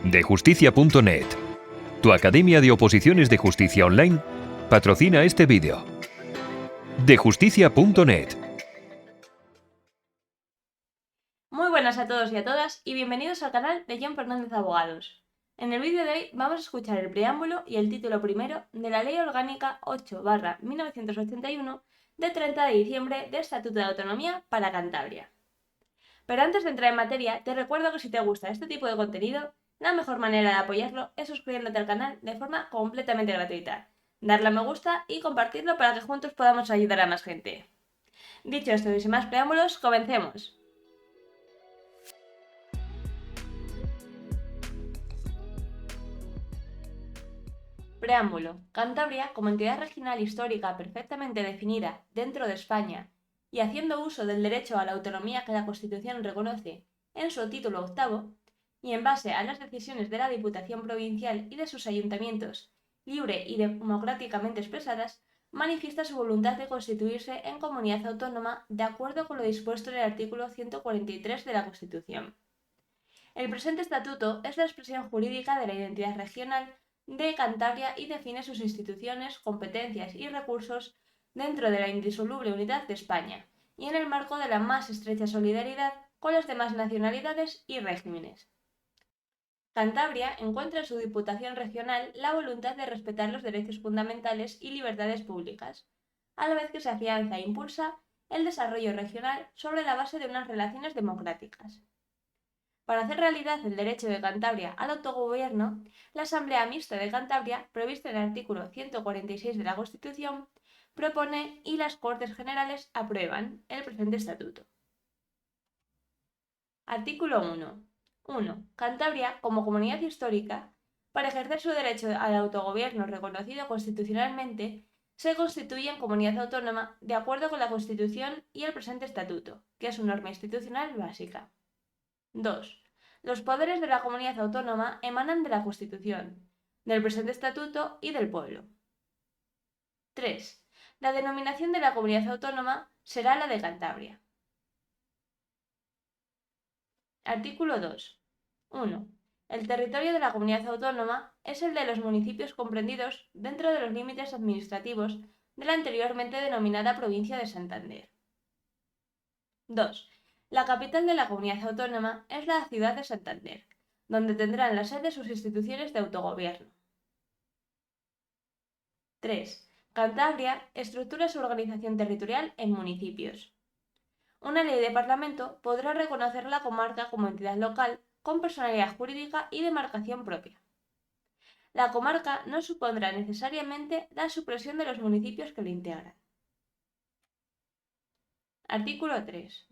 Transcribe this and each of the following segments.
Dejusticia.net, tu academia de oposiciones de justicia online, patrocina este vídeo. Dejusticia.net. Muy buenas a todos y a todas y bienvenidos al canal de John Fernández Abogados. En el vídeo de hoy vamos a escuchar el preámbulo y el título primero de la Ley Orgánica 8/1981 de 30 de diciembre de Estatuto de Autonomía para Cantabria. Pero antes de entrar en materia, te recuerdo que si te gusta este tipo de contenido, la mejor manera de apoyarlo es suscribiéndote al canal de forma completamente gratuita, darle a me gusta y compartirlo para que juntos podamos ayudar a más gente. Dicho esto y sin más preámbulos, comencemos. Preámbulo. Cantabria, como entidad regional histórica perfectamente definida dentro de España y haciendo uso del derecho a la autonomía que la Constitución reconoce en su título octavo, y en base a las decisiones de la Diputación Provincial y de sus ayuntamientos, libre y democráticamente expresadas, manifiesta su voluntad de constituirse en comunidad autónoma de acuerdo con lo dispuesto en el artículo 143 de la Constitución. El presente estatuto es la expresión jurídica de la identidad regional de Cantabria y define sus instituciones, competencias y recursos dentro de la indisoluble unidad de España y en el marco de la más estrecha solidaridad con las demás nacionalidades y regímenes. Cantabria encuentra en su Diputación Regional la voluntad de respetar los derechos fundamentales y libertades públicas, a la vez que se afianza e impulsa el desarrollo regional sobre la base de unas relaciones democráticas. Para hacer realidad el derecho de Cantabria al autogobierno, la Asamblea Mixta de Cantabria, prevista en el artículo 146 de la Constitución, propone y las Cortes Generales aprueban el presente estatuto. Artículo 1. 1. Cantabria, como comunidad histórica, para ejercer su derecho al autogobierno reconocido constitucionalmente, se constituye en comunidad autónoma de acuerdo con la Constitución y el presente estatuto, que es su norma institucional básica. 2. Los poderes de la comunidad autónoma emanan de la Constitución, del presente estatuto y del pueblo. 3. La denominación de la comunidad autónoma será la de Cantabria. Artículo 2. 1. El territorio de la comunidad autónoma es el de los municipios comprendidos dentro de los límites administrativos de la anteriormente denominada provincia de Santander. 2. La capital de la comunidad autónoma es la ciudad de Santander, donde tendrán la sede sus instituciones de autogobierno. 3. Cantabria estructura su organización territorial en municipios. Una ley de Parlamento podrá reconocer la comarca como entidad local con personalidad jurídica y demarcación propia. La comarca no supondrá necesariamente la supresión de los municipios que la integran. Artículo 3.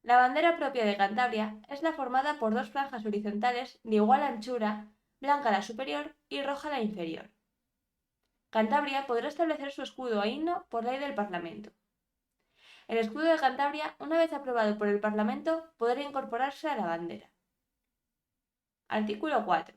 La bandera propia de Cantabria es la formada por dos franjas horizontales de igual anchura, blanca la superior y roja la inferior. Cantabria podrá establecer su escudo o himno por ley del Parlamento. El escudo de Cantabria, una vez aprobado por el Parlamento, podrá incorporarse a la bandera. Artículo 4.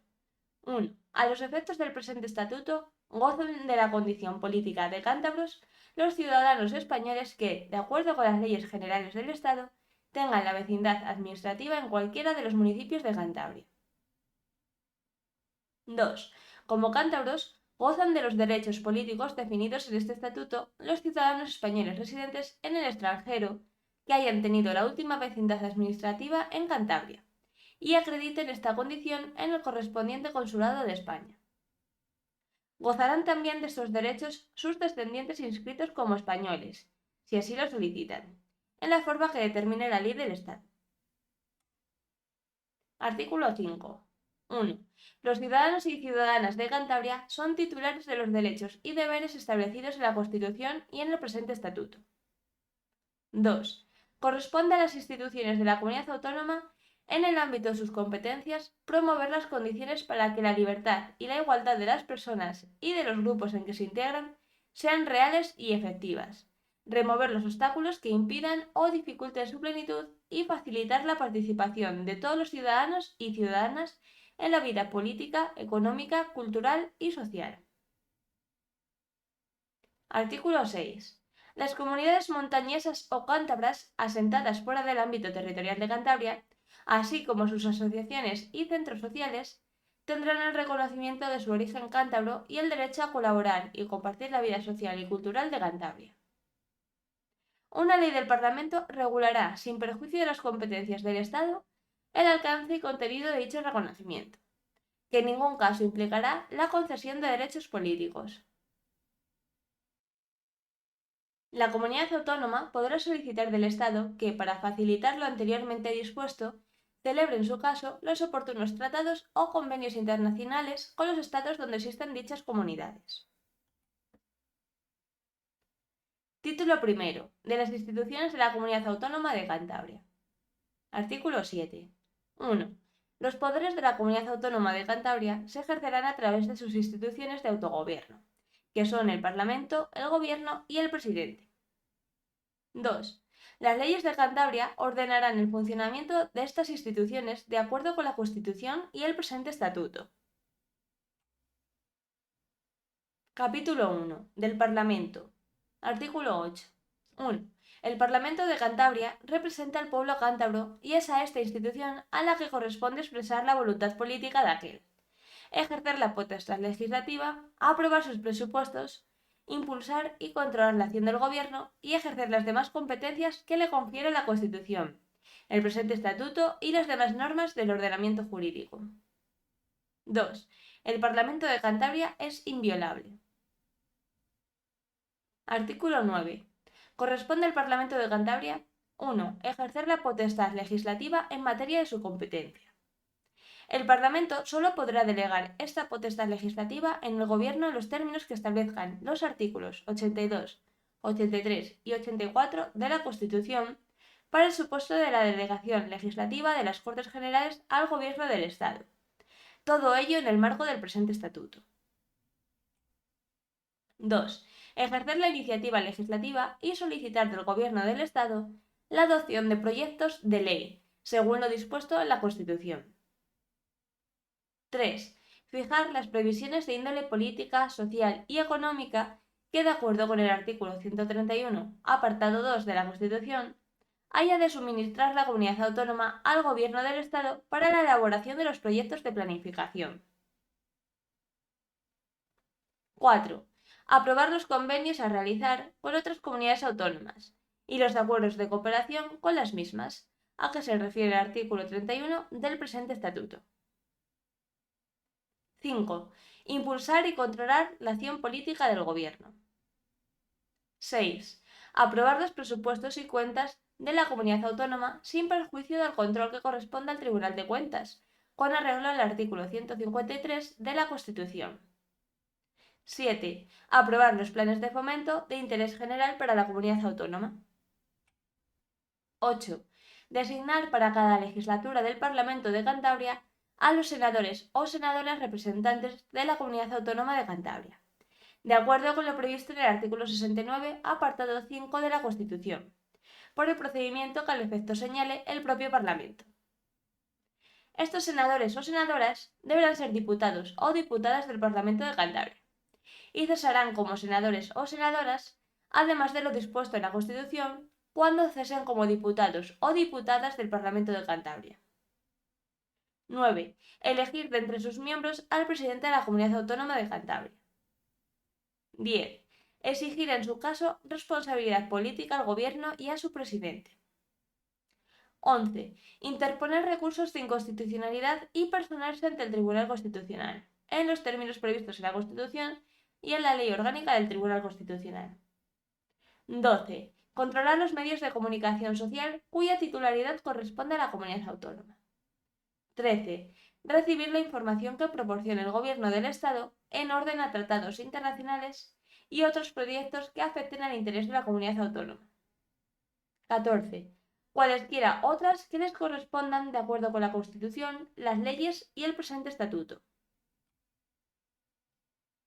1. A los efectos del presente estatuto, gozan de la condición política de cántabros los ciudadanos españoles que, de acuerdo con las leyes generales del Estado, tengan la vecindad administrativa en cualquiera de los municipios de Cantabria. 2. Como cántabros, gozan de los derechos políticos definidos en este estatuto los ciudadanos españoles residentes en el extranjero que hayan tenido la última vecindad administrativa en Cantabria y acrediten esta condición en el correspondiente consulado de España. Gozarán también de estos derechos sus descendientes inscritos como españoles, si así lo solicitan, en la forma que determine la ley del Estado. Artículo 5. 1. Los ciudadanos y ciudadanas de Cantabria son titulares de los derechos y deberes establecidos en la Constitución y en el presente estatuto. 2. Corresponde a las instituciones de la comunidad autónoma, en el ámbito de sus competencias, promover las condiciones para que la libertad y la igualdad de las personas y de los grupos en que se integran sean reales y efectivas, remover los obstáculos que impidan o dificulten su plenitud y facilitar la participación de todos los ciudadanos y ciudadanas en la vida política, económica, cultural y social. Artículo 6. Las comunidades montañesas o cántabras asentadas fuera del ámbito territorial de Cantabria, así como sus asociaciones y centros sociales, tendrán el reconocimiento de su origen cántabro y el derecho a colaborar y compartir la vida social y cultural de Cantabria. Una ley del Parlamento regulará, sin perjuicio de las competencias del Estado, el alcance y contenido de dicho reconocimiento, que en ningún caso implicará la concesión de derechos políticos. La comunidad autónoma podrá solicitar del Estado que, para facilitar lo anteriormente dispuesto, celebre en su caso los oportunos tratados o convenios internacionales con los estados donde existan dichas comunidades. Título primero. De las instituciones de la Comunidad Autónoma de Cantabria. Artículo 7. 1. Los poderes de la Comunidad Autónoma de Cantabria se ejercerán a través de sus instituciones de autogobierno, que son el Parlamento, el Gobierno y el Presidente. 2. Las leyes de Cantabria ordenarán el funcionamiento de estas instituciones de acuerdo con la Constitución y el presente Estatuto. Capítulo 1. Del Parlamento. Artículo 8. 1. El Parlamento de Cantabria representa al pueblo cántabro y es a esta institución a la que corresponde expresar la voluntad política de aquel, ejercer la potestad legislativa, aprobar sus presupuestos, impulsar y controlar la acción del Gobierno y ejercer las demás competencias que le confiere la Constitución, el presente Estatuto y las demás normas del ordenamiento jurídico. 2. El Parlamento de Cantabria es inviolable. Artículo 9. Corresponde al Parlamento de Cantabria 1. Ejercer la potestad legislativa en materia de su competencia. El Parlamento solo podrá delegar esta potestad legislativa en el Gobierno en los términos que establezcan los artículos 82, 83 y 84 de la Constitución para el supuesto de la delegación legislativa de las Cortes Generales al Gobierno del Estado. Todo ello en el marco del presente Estatuto. 2. Ejercer la iniciativa legislativa y solicitar del Gobierno del Estado la adopción de proyectos de ley, según lo dispuesto en la Constitución. 3. Fijar las previsiones de índole política, social y económica que, de acuerdo con el artículo 131, apartado 2 de la Constitución, haya de suministrar la comunidad autónoma al Gobierno del Estado para la elaboración de los proyectos de planificación. 4. Aprobar los convenios a realizar con otras comunidades autónomas y los acuerdos de cooperación con las mismas, a que se refiere el artículo 31 del presente Estatuto. 5. Impulsar y controlar la acción política del Gobierno. 6. Aprobar los presupuestos y cuentas de la comunidad autónoma sin perjuicio del control que corresponda al Tribunal de Cuentas, con arreglo al artículo 153 de la Constitución. 7. Aprobar los planes de fomento de interés general para la comunidad autónoma. 8. Designar para cada legislatura del Parlamento de Cantabria a los senadores o senadoras representantes de la Comunidad Autónoma de Cantabria, de acuerdo con lo previsto en el artículo 69, apartado 5 de la Constitución, por el procedimiento que al efecto señale el propio Parlamento. Estos senadores o senadoras deberán ser diputados o diputadas del Parlamento de Cantabria y cesarán como senadores o senadoras, además de lo dispuesto en la Constitución, cuando cesen como diputados o diputadas del Parlamento de Cantabria. 9. Elegir de entre sus miembros al presidente de la Comunidad Autónoma de Cantabria. 10. Exigir en su caso responsabilidad política al Gobierno y a su presidente. 11. Interponer recursos de inconstitucionalidad y personarse ante el Tribunal Constitucional, en los términos previstos en la Constitución y en la Ley Orgánica del Tribunal Constitucional. 12. Controlar los medios de comunicación social cuya titularidad corresponde a la comunidad autónoma. 13. Recibir la información que proporcione el Gobierno del Estado en orden a tratados internacionales y otros proyectos que afecten al interés de la comunidad autónoma. 14. Cualesquiera otras que les correspondan de acuerdo con la Constitución, las leyes y el presente Estatuto.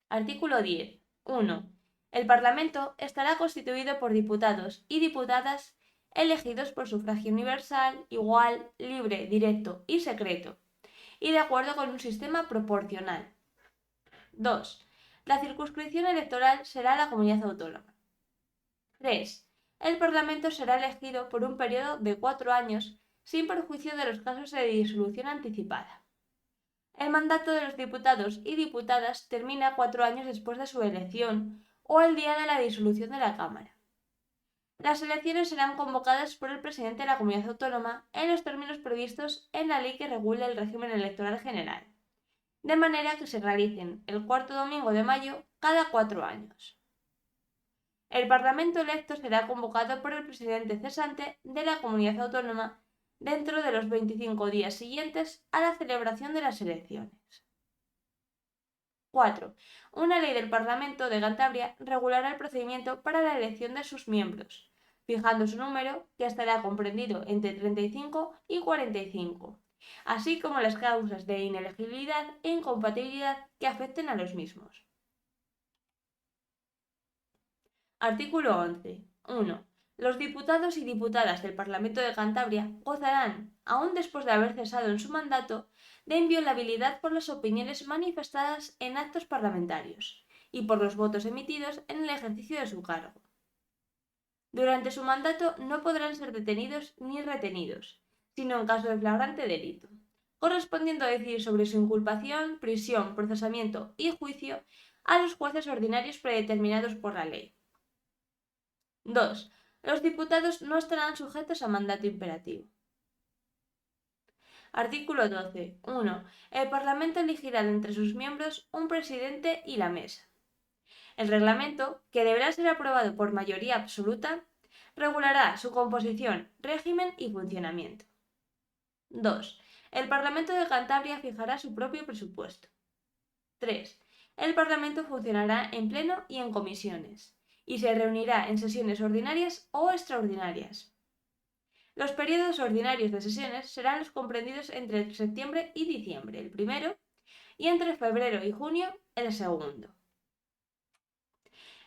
Artículo 10. 1. El Parlamento estará constituido por diputados y diputadas elegidos por sufragio universal, igual, libre, directo y secreto, y de acuerdo con un sistema proporcional. 2. La circunscripción electoral será la comunidad autónoma. 3. El Parlamento será elegido por un periodo de 4 años, sin perjuicio de los casos de disolución anticipada. El mandato de los diputados y diputadas termina 4 años después de su elección o el día de la disolución de la Cámara. Las elecciones serán convocadas por el presidente de la comunidad autónoma en los términos previstos en la ley que regula el régimen electoral general, de manera que se realicen el cuarto domingo de mayo cada 4 años. El Parlamento electo será convocado por el presidente cesante de la comunidad autónoma dentro de los 25 días siguientes a la celebración de las elecciones. 4. Una ley del Parlamento de Cantabria regulará el procedimiento para la elección de sus miembros, fijando su número, que estará comprendido entre 35 y 45, así como las causas de inelegibilidad e incompatibilidad que afecten a los mismos. Artículo 11. 1. Los diputados y diputadas del Parlamento de Cantabria gozarán, aun después de haber cesado en su mandato, de inviolabilidad por las opiniones manifestadas en actos parlamentarios y por los votos emitidos en el ejercicio de su cargo. Durante su mandato no podrán ser detenidos ni retenidos, sino en caso de flagrante delito, correspondiendo a decidir sobre su inculpación, prisión, procesamiento y juicio a los jueces ordinarios predeterminados por la ley. 2. Los diputados no estarán sujetos a mandato imperativo. Artículo 12. 1. El Parlamento elegirá de entre sus miembros un presidente y la mesa. El reglamento, que deberá ser aprobado por mayoría absoluta, regulará su composición, régimen y funcionamiento. 2. El Parlamento de Cantabria fijará su propio presupuesto. 3. El Parlamento funcionará en pleno y en comisiones, y se reunirá en sesiones ordinarias o extraordinarias. Los periodos ordinarios de sesiones serán los comprendidos entre septiembre y diciembre, el primero, y entre febrero y junio, el segundo.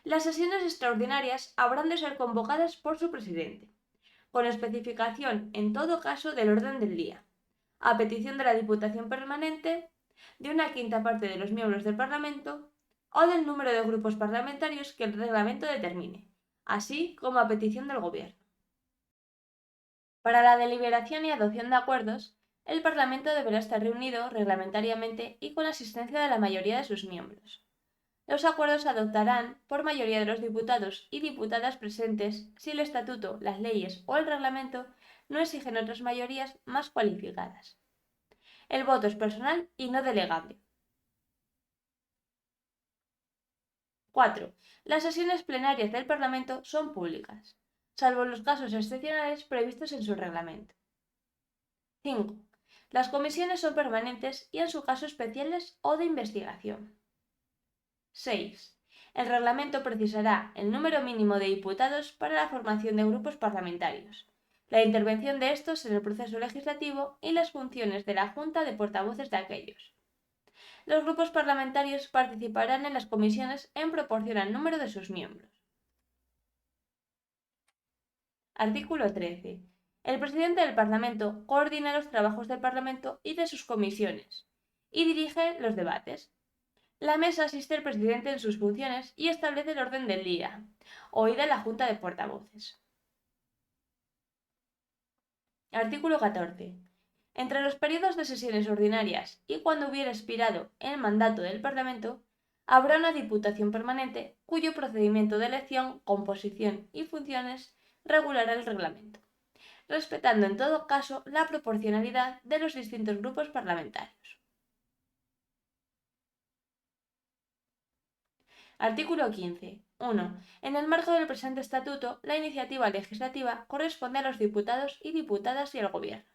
Las sesiones extraordinarias habrán de ser convocadas por su presidente, con especificación en todo caso del orden del día, a petición de la Diputación Permanente, de una quinta parte de los miembros del Parlamento o del número de grupos parlamentarios que el reglamento determine, así como a petición del Gobierno. Para la deliberación y adopción de acuerdos, el Parlamento deberá estar reunido reglamentariamente y con asistencia de la mayoría de sus miembros. Los acuerdos se adoptarán por mayoría de los diputados y diputadas presentes si el estatuto, las leyes o el reglamento no exigen otras mayorías más cualificadas. El voto es personal y no delegable. 4. Las sesiones plenarias del Parlamento son públicas, salvo los casos excepcionales previstos en su reglamento. 5. Las comisiones son permanentes y en su caso especiales o de investigación. 6. El reglamento precisará el número mínimo de diputados para la formación de grupos parlamentarios, la intervención de estos en el proceso legislativo y las funciones de la Junta de portavoces de aquellos. Los grupos parlamentarios participarán en las comisiones en proporción al número de sus miembros. Artículo 13. El presidente del Parlamento coordina los trabajos del Parlamento y de sus comisiones y dirige los debates. La mesa asiste al presidente en sus funciones y establece el orden del día, oída la Junta de Portavoces. Artículo 14. Entre los periodos de sesiones ordinarias y cuando hubiera expirado el mandato del Parlamento, habrá una Diputación Permanente cuyo procedimiento de elección, composición y funciones regulará el reglamento, respetando en todo caso la proporcionalidad de los distintos grupos parlamentarios. Artículo 15. 1. En el marco del presente estatuto, la iniciativa legislativa corresponde a los diputados y diputadas y al Gobierno.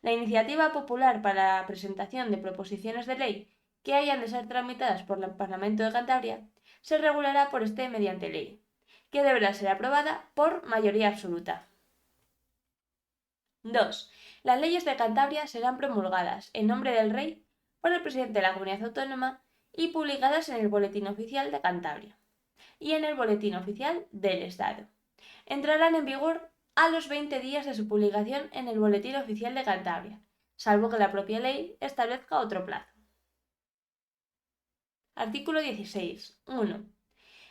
La iniciativa popular para la presentación de proposiciones de ley que hayan de ser tramitadas por el Parlamento de Cantabria se regulará por este mediante ley, que deberá ser aprobada por mayoría absoluta. 2. Las leyes de Cantabria serán promulgadas en nombre del Rey por el presidente de la Comunidad Autónoma y publicadas en el Boletín Oficial de Cantabria y en el Boletín Oficial del Estado. Entrarán en vigor a los 20 días de su publicación en el Boletín Oficial de Cantabria, salvo que la propia ley establezca otro plazo. Artículo 16. 1.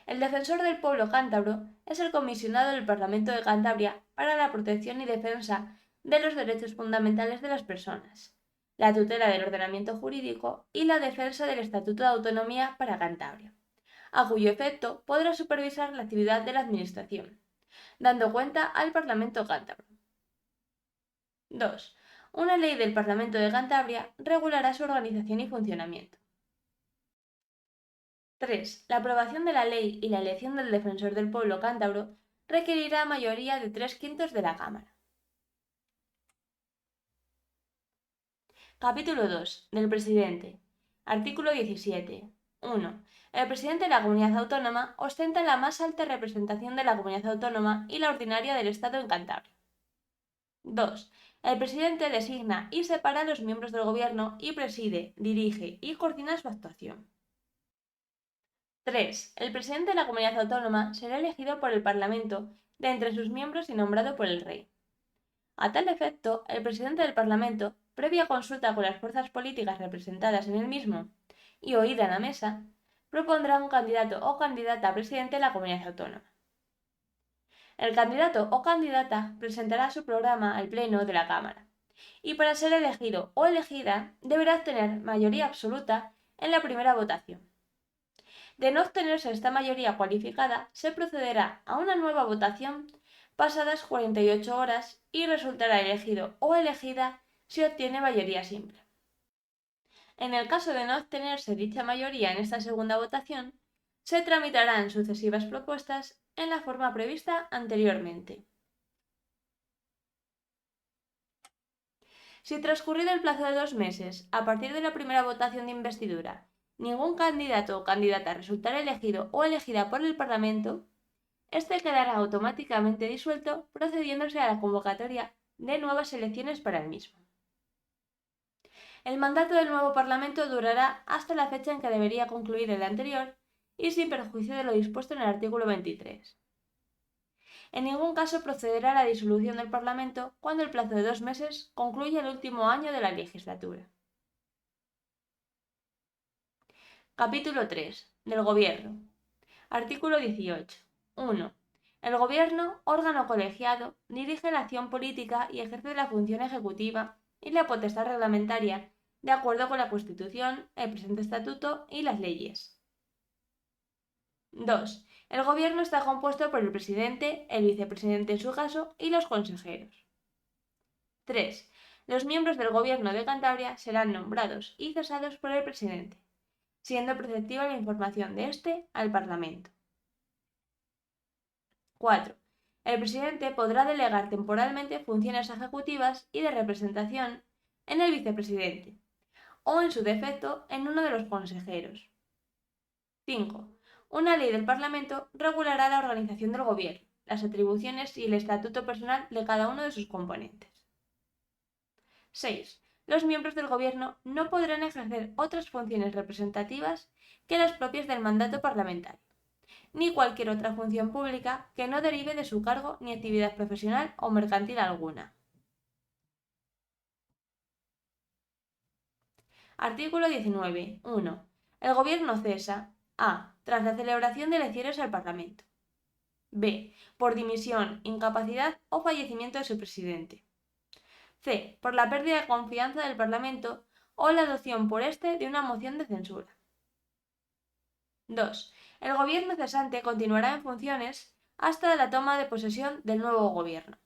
El defensor del pueblo cántabro es el comisionado del Parlamento de Cantabria para la protección y defensa de los derechos fundamentales de las personas, la tutela del ordenamiento jurídico y la defensa del Estatuto de Autonomía para Cantabria, a cuyo efecto podrá supervisar la actividad de la Administración, dando cuenta al Parlamento cántabro. 2. Una ley del Parlamento de Cantabria regulará su organización y funcionamiento. 3. La aprobación de la ley y la elección del defensor del pueblo cántabro requerirá mayoría de 3/5 de la Cámara. Capítulo 2. Del presidente. Artículo 17. 1. El presidente de la comunidad autónoma ostenta la más alta representación de la comunidad autónoma y la ordinaria del Estado en Cantabria. 2. El presidente designa y separa a los miembros del gobierno y preside, dirige y coordina su actuación. 3. El presidente de la comunidad autónoma será elegido por el Parlamento de entre sus miembros y nombrado por el Rey. A tal efecto, el presidente del Parlamento, previa consulta con las fuerzas políticas representadas en el mismo y oída en la mesa, propondrá un candidato o candidata a presidente de la comunidad autónoma. El candidato o candidata presentará su programa al Pleno de la Cámara y para ser elegido o elegida deberá obtener mayoría absoluta en la primera votación. De no obtenerse esta mayoría cualificada, se procederá a una nueva votación pasadas 48 horas y resultará elegido o elegida si obtiene mayoría simple. En el caso de no obtenerse dicha mayoría en esta segunda votación, se tramitarán sucesivas propuestas en la forma prevista anteriormente. Si transcurrido el plazo de 2 meses, a partir de la primera votación de investidura, ningún candidato o candidata resultará elegido o elegida por el Parlamento, este quedará automáticamente disuelto procediéndose a la convocatoria de nuevas elecciones para el mismo. El mandato del nuevo Parlamento durará hasta la fecha en que debería concluir el anterior y sin perjuicio de lo dispuesto en el artículo 23. En ningún caso procederá a la disolución del Parlamento cuando el plazo de 2 meses concluya el último año de la legislatura. Capítulo 3. Del Gobierno. Artículo 18. 1. El Gobierno, órgano colegiado, dirige la acción política y ejerce la función ejecutiva y la potestad reglamentaria, de acuerdo con la Constitución, el presente Estatuto y las leyes. 2. El Gobierno está compuesto por el presidente, el vicepresidente en su caso y los consejeros. 3. Los miembros del Gobierno de Cantabria serán nombrados y cesados por el presidente, siendo preceptiva la información de éste al Parlamento. 4. El presidente podrá delegar temporalmente funciones ejecutivas y de representación en el vicepresidente, o en su defecto en uno de los consejeros. 5. Una ley del Parlamento regulará la organización del Gobierno, las atribuciones y el estatuto personal de cada uno de sus componentes. 6. Los miembros del Gobierno no podrán ejercer otras funciones representativas que las propias del mandato parlamentario, ni cualquier otra función pública que no derive de su cargo ni actividad profesional o mercantil alguna. Artículo 19. 1. El Gobierno cesa a. Tras la celebración de elecciones al Parlamento. B. Por dimisión, incapacidad o fallecimiento de su presidente. C. Por la pérdida de confianza del Parlamento o la adopción por éste de una moción de censura. 2. El Gobierno cesante continuará en funciones hasta la toma de posesión del nuevo Gobierno.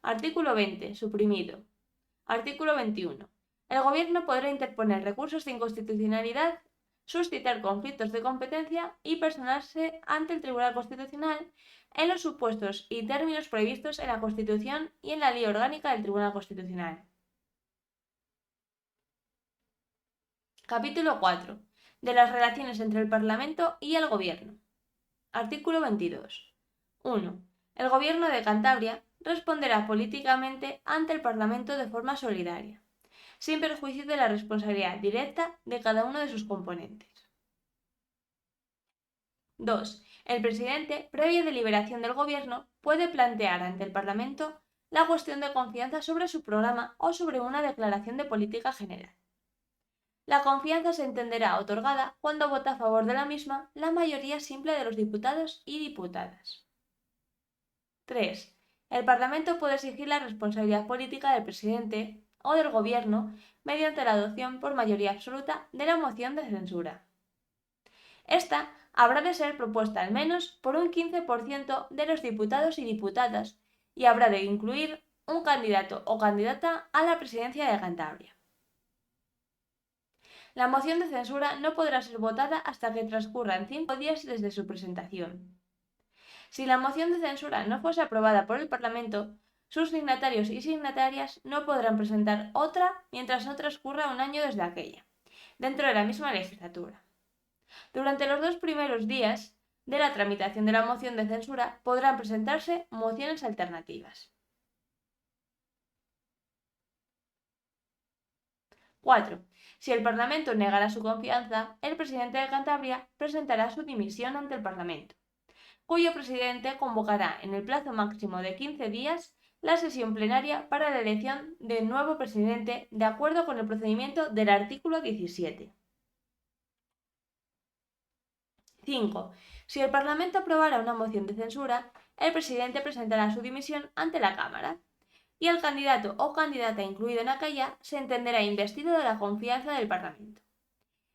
Artículo 20. Suprimido. Artículo 21. El Gobierno podrá interponer recursos de inconstitucionalidad, suscitar conflictos de competencia y personarse ante el Tribunal Constitucional en los supuestos y términos previstos en la Constitución y en la Ley Orgánica del Tribunal Constitucional. Capítulo 4. De las relaciones entre el Parlamento y el Gobierno. Artículo 22. 1. El Gobierno de Cantabria responderá políticamente ante el Parlamento de forma solidaria, sin perjuicio de la responsabilidad directa de cada uno de sus componentes. 2. El presidente, previa deliberación del Gobierno, puede plantear ante el Parlamento la cuestión de confianza sobre su programa o sobre una declaración de política general. La confianza se entenderá otorgada cuando vota a favor de la misma la mayoría simple de los diputados y diputadas. 3. El Parlamento puede exigir la responsabilidad política del presidente o del Gobierno mediante la adopción por mayoría absoluta de la moción de censura. Esta habrá de ser propuesta al menos por un 15% de los diputados y diputadas y habrá de incluir un candidato o candidata a la presidencia de Cantabria. La moción de censura no podrá ser votada hasta que transcurran 5 días desde su presentación. Si la moción de censura no fuese aprobada por el Parlamento, sus signatarios y signatarias no podrán presentar otra mientras no transcurra un año desde aquella, dentro de la misma legislatura. Durante los 2 primeros días de la tramitación de la moción de censura podrán presentarse mociones alternativas. 4. Si el Parlamento negara su confianza, el presidente de Cantabria presentará su dimisión ante el Parlamento, cuyo presidente convocará en el plazo máximo de 15 días la sesión plenaria para la elección de nuevo presidente de acuerdo con el procedimiento del artículo 17. 5. Si el Parlamento aprobara una moción de censura, el presidente presentará su dimisión ante la Cámara y el candidato o candidata incluido en aquella se entenderá investido de la confianza del Parlamento.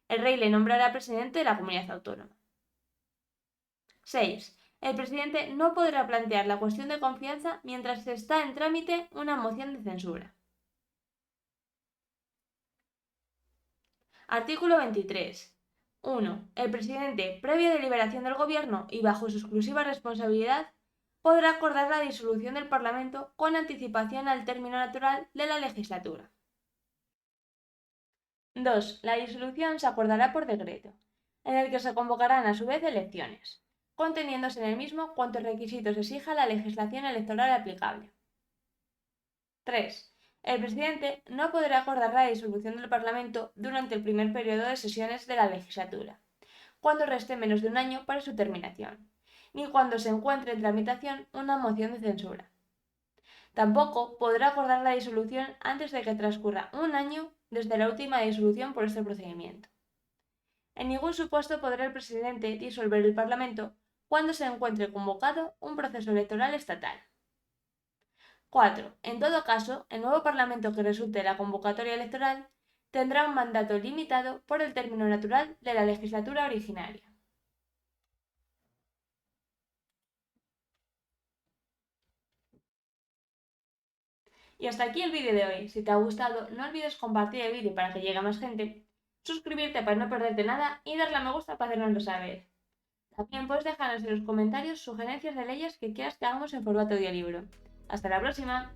El rey le nombrará presidente de la comunidad autónoma. 6. El presidente no podrá plantear la cuestión de confianza mientras está en trámite una moción de censura. Artículo 23. 1. El presidente, previa deliberación del Gobierno y bajo su exclusiva responsabilidad, podrá acordar la disolución del Parlamento con anticipación al término natural de la legislatura. 2. La disolución se acordará por decreto, en el que se convocarán a su vez elecciones, conteniéndose en el mismo cuantos requisitos exija la legislación electoral aplicable. 3. El presidente no podrá acordar la disolución del Parlamento durante el primer periodo de sesiones de la legislatura, cuando reste menos de un año para su terminación, ni cuando se encuentre en tramitación una moción de censura. Tampoco podrá acordar la disolución antes de que transcurra un año desde la última disolución por este procedimiento. En ningún supuesto podrá el presidente disolver el Parlamento cuando se encuentre convocado un proceso electoral estatal. 4. En todo caso, el nuevo Parlamento que resulte de la convocatoria electoral tendrá un mandato limitado por el término natural de la legislatura originaria. Y hasta aquí el vídeo de hoy. Si te ha gustado, no olvides compartir el vídeo para que llegue a más gente, suscribirte para no perderte nada y darle a me gusta para hacernoslo saber. También puedes dejarnos en los comentarios sugerencias de leyes que quieras que hagamos en formato audiolibro. ¡Hasta la próxima!